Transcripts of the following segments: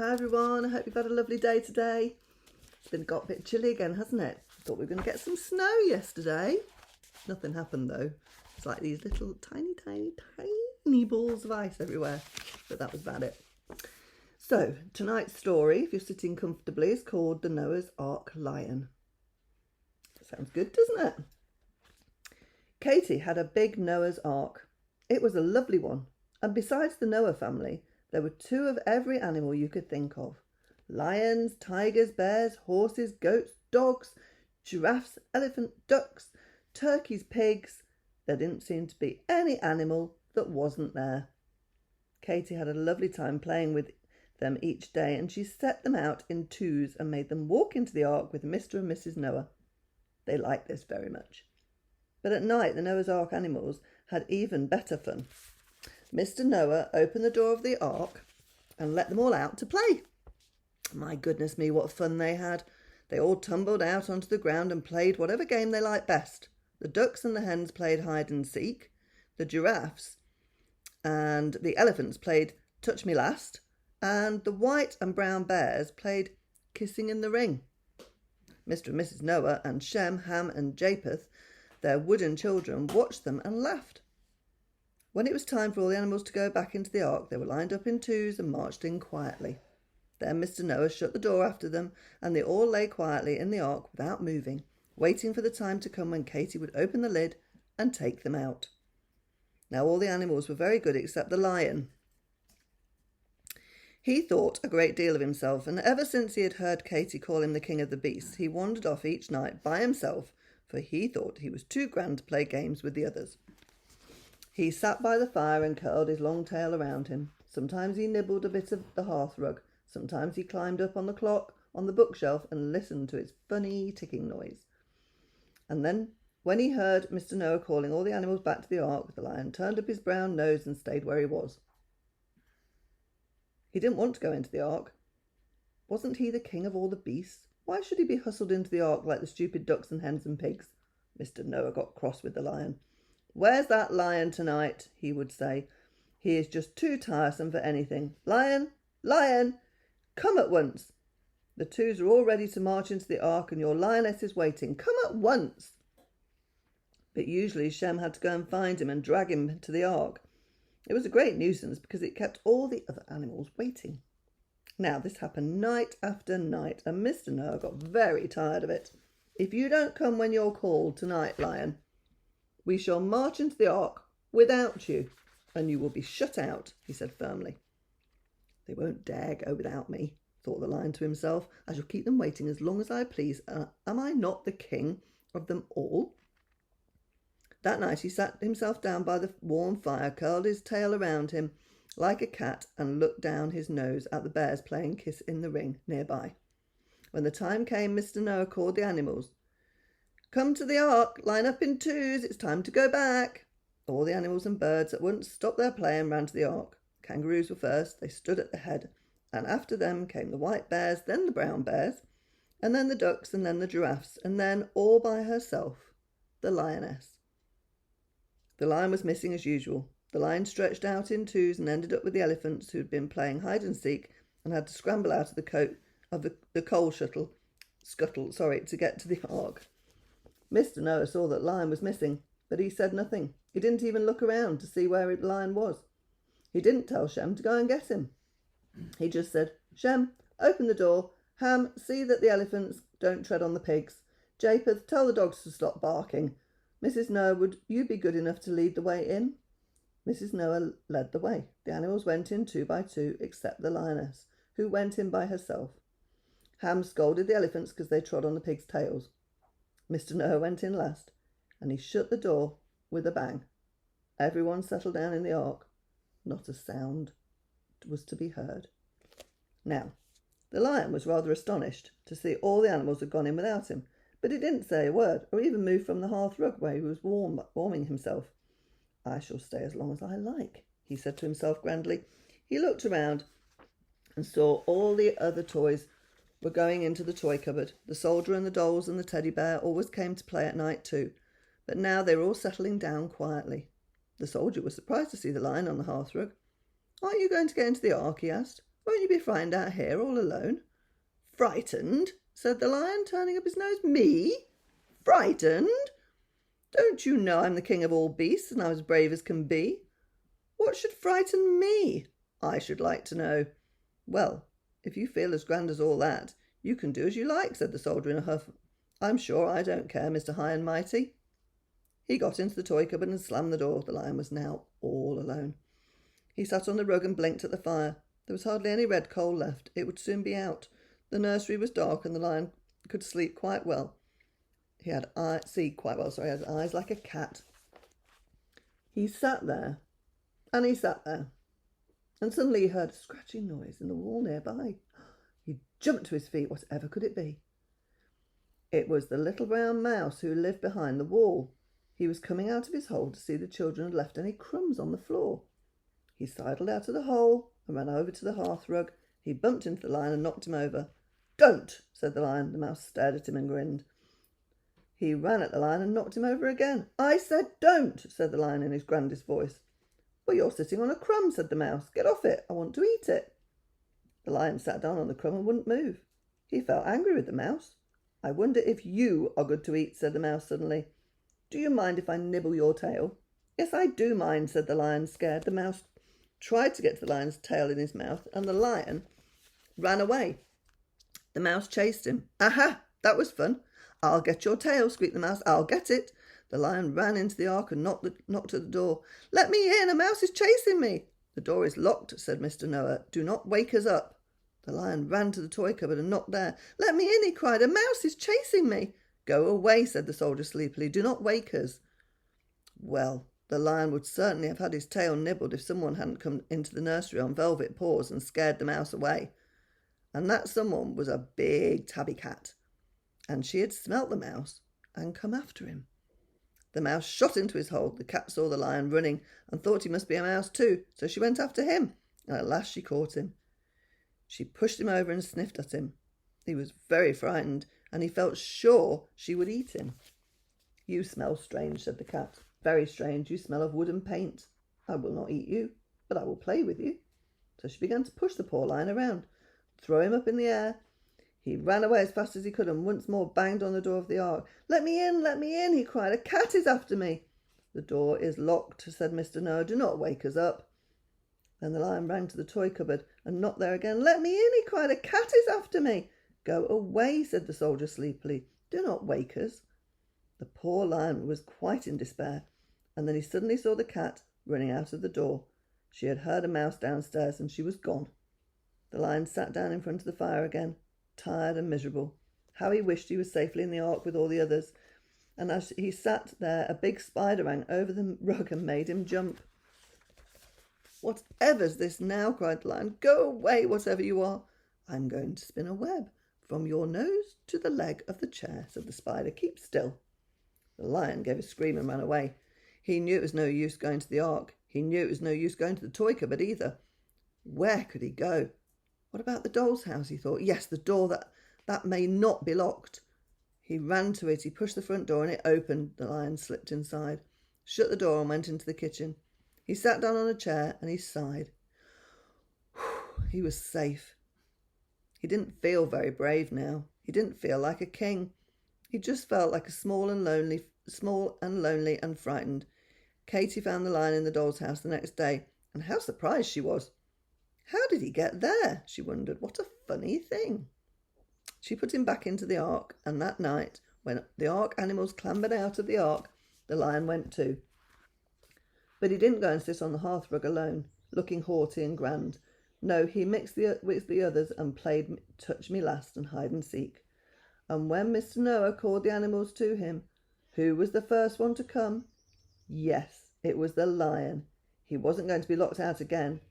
Hi everyone, I hope you've had a lovely day today. It's got a bit chilly again, hasn't it? I thought we were going to get some snow yesterday. Nothing happened though. It's like these little tiny balls of ice everywhere. But that was about it. So, tonight's story, if you're sitting comfortably, is called The Noah's Ark Lion. Sounds good, doesn't it? Katie had a big Noah's Ark. It was a lovely one. And besides the Noah family, there were 2 of every animal you could think of. Lions, tigers, bears, horses, goats, dogs, giraffes, elephants, ducks, turkeys, pigs. There didn't seem to be any animal that wasn't there. Katie had a lovely time playing with them each day, and she set them out in 2s and made them walk into the ark with Mr. and Mrs. Noah. They liked this very much. But at night, the Noah's Ark animals had even better fun. Mr. Noah opened the door of the ark and let them all out to play. My goodness me, what fun they had. They all tumbled out onto the ground and played whatever game they liked best. The ducks and the hens played hide and seek. The giraffes and the elephants played touch me last. And the white and brown bears played kissing in the ring. Mr. and Mrs. Noah and Shem, Ham and Japheth, their wooden children, watched them and laughed. When it was time for all the animals to go back into the ark, they were lined up in 2s and marched in quietly. Then Mr. Noah shut the door after them, and they all lay quietly in the ark without moving, waiting for the time to come when Katie would open the lid and take them out. Now all the animals were very good except the lion. He thought a great deal of himself, and ever since he had heard Katie call him the king of the beasts, he wandered off each night by himself, for he thought he was too grand to play games with the others. He sat by the fire and curled his long tail around him. Sometimes he nibbled a bit of the hearth rug. Sometimes he climbed up on the clock on the bookshelf and listened to its funny ticking noise. And then, when he heard Mr. Noah calling all the animals back to the ark, the lion turned up his brown nose and stayed where he was. He didn't want to go into the ark. Wasn't he the king of all the beasts? Why should he be hustled into the ark like the stupid ducks and hens and pigs? Mr. Noah got cross with the lion. "Where's that lion tonight?" he would say. "He is just too tiresome for anything. Lion, lion, come at once. The 2s are all ready to march into the ark and your lioness is waiting. Come at once." But usually Shem had to go and find him and drag him to the ark. It was a great nuisance because it kept all the other animals waiting. Now this happened night after night, and Mr. Noah got very tired of it. "If you don't come when you're called tonight, lion, we shall march into the ark without you, and you will be shut out," he said firmly. "They won't dare go without me," thought the lion to himself. "I shall keep them waiting as long as I please. Am I not the king of them all?" That night he sat himself down by the warm fire, curled his tail around him like a cat, and looked down his nose at the bears playing kiss in the ring nearby. When the time came, Mr. Noah called the animals. "Come to the ark, line up in 2s, it's time to go back." All the animals and birds at once stopped their play and ran to the ark. Kangaroos were first, they stood at the head, and after them came the white bears, then the brown bears, and then the ducks, and then the giraffes, and then, all by herself, the lioness. The lion was missing as usual. The lion stretched out in 2s and ended up with the elephants who had been playing hide and seek and had to scramble out of the coal scuttle to get to the ark. Mr. Noah saw that lion was missing, but he said nothing. He didn't even look around to see where the lion was. He didn't tell Shem to go and get him. He just said, "Shem, open the door. Ham, see that the elephants don't tread on the pigs. Japheth, tell the dogs to stop barking. Mrs. Noah, would you be good enough to lead the way in?" Mrs. Noah led the way. The animals went in 2 by 2, except the lioness, who went in by herself. Ham scolded the elephants because they trod on the pigs' tails. Mr. Noah went in last, and he shut the door with a bang. Everyone settled down in the ark. Not a sound was to be heard. Now, the lion was rather astonished to see all the animals had gone in without him, but he didn't say a word or even move from the hearth rug where he was warming himself. "I shall stay as long as I like," he said to himself grandly. He looked around and saw all the other toys were going into the toy cupboard. The soldier and the dolls and the teddy bear always came to play at night too, but now they were all settling down quietly. The soldier was surprised to see the lion on the hearthrug. "Aren't you going to get into the ark?" he asked. Won't you be frightened out here all alone?" "Frightened?" said the lion, turning up his nose. "Me? Frightened? Don't you know I'm the king of all beasts, and I'm as brave as can be? What should frighten me, I should like to know?" "Well, if you feel as grand as all that, you can do as you like," said the soldier in a huff. "I'm sure I don't care, Mr. High and Mighty." He got into the toy cupboard and slammed the door. The lion was now all alone. He sat on the rug and blinked at the fire. There was hardly any red coal left. It would soon be out. The nursery was dark, and the lion could sleep quite well. He had eyes like a cat. He sat there, and he sat there, and suddenly he heard a scratching noise in the wall nearby. He jumped to his feet. Whatever could it be? It was the little brown mouse who lived behind the wall. He was coming out of his hole to see the children had left any crumbs on the floor. He sidled out of the hole and ran over to the hearthrug. He bumped into the lion and knocked him over. "Don't," said the lion. The mouse stared at him and grinned. He ran at the lion and knocked him over again. "I said don't," said the lion in his grandest voice. "Well, you're sitting on a crumb," said the mouse. "Get off it. I want to eat it." The lion sat down on the crumb and wouldn't move. He felt angry with the mouse. "I wonder if you are good to eat," said the mouse suddenly. "Do you mind if I nibble your tail?" "Yes, I do mind," said the lion, scared. The mouse tried to get to the lion's tail in his mouth, and the lion ran away. The mouse chased him. "Aha! That was fun. I'll get your tail," squeaked the mouse. "I'll get it." The lion ran into the ark and knocked at the door. "Let me in, a mouse is chasing me." "The door is locked," said Mr. Noah. "Do not wake us up." The lion ran to the toy cupboard and knocked there. "Let me in," he cried. "A mouse is chasing me." "Go away," said the soldier sleepily. "Do not wake us." Well, the lion would certainly have had his tail nibbled if someone hadn't come into the nursery on velvet paws and scared the mouse away. And that someone was a big tabby cat. And she had smelt the mouse and come after him. The mouse shot into his hole. The cat saw the lion running and thought he must be a mouse too, so she went after him, and at last she caught him. She pushed him over and sniffed at him. He was very frightened, and he felt sure she would eat him. "You smell strange," said the cat. "Very strange. You smell of wood and paint. I will not eat you, but I will play with you." So she began to push the poor lion around, throw him up in the air. He ran away as fast as he could and once more banged on the door of the ark. Let me in," he cried. "A cat is after me." "The door is locked," said Mr. Noah. "Do not wake us up." Then the lion ran to the toy cupboard and knocked there again. "Let me in," he cried. "A cat is after me." "Go away," said the soldier sleepily. "Do not wake us." The poor lion was quite in despair, and then he suddenly saw the cat running out of the door. She had heard a mouse downstairs, and she was gone. The lion sat down in front of the fire again, tired and miserable. How he wished he was safely in the ark with all the others. And as he sat there, a big spider ran over the rug and made him jump. "Whatever's this now?" cried the lion. "Go away, whatever you are." "I'm going to spin a web from your nose to the leg of the chair," said the spider. "Keep still." The lion gave a scream and ran away. He knew it was no use going to the ark. He knew it was no use going to the toy cupboard either. Where could he go? What about the doll's house, he thought. Yes, the door that may not be locked. He ran to it. He pushed the front door and it opened. The lion slipped inside, shut the door and went into the kitchen. He sat down on a chair and he sighed. He was safe. He didn't feel very brave now. He didn't feel like a king. He just felt like a small and lonely and frightened. Katy found the lion in the doll's house the next day, and how surprised she was. How did he get there? She wondered. What a funny thing. She put him back into the ark, and that night, when the ark animals clambered out of the ark, the lion went too. But he didn't go and sit on the hearthrug alone, looking haughty and grand. No, he mixed with the others and played Touch Me Last and hide and seek. And when Mr. Noah called the animals to him, who was the first one to come? Yes, it was the lion. He wasn't going to be locked out again.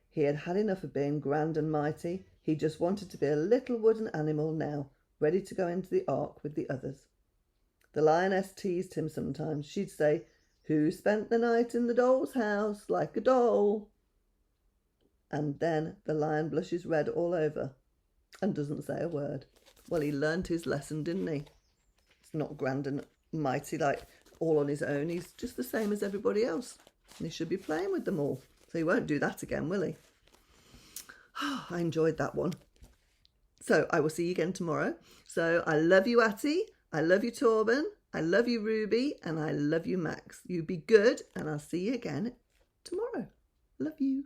He had had enough of being grand and mighty. He just wanted to be a little wooden animal now, ready to go into the ark with the others. The lioness teased him sometimes. She'd say, "Who spent the night in the doll's house like a doll?" And then the lion blushes red all over and doesn't say a word. Well, he learned his lesson, didn't he? It's not grand and mighty like all on his own. He's just the same as everybody else. And he should be playing with them all. So he won't do that again, will he? I enjoyed that one. So I will see you again tomorrow. So I love you, Atty. I love you, Torben. I love you, Ruby. And I love you, Max. You be good. And I'll see you again tomorrow. Love you.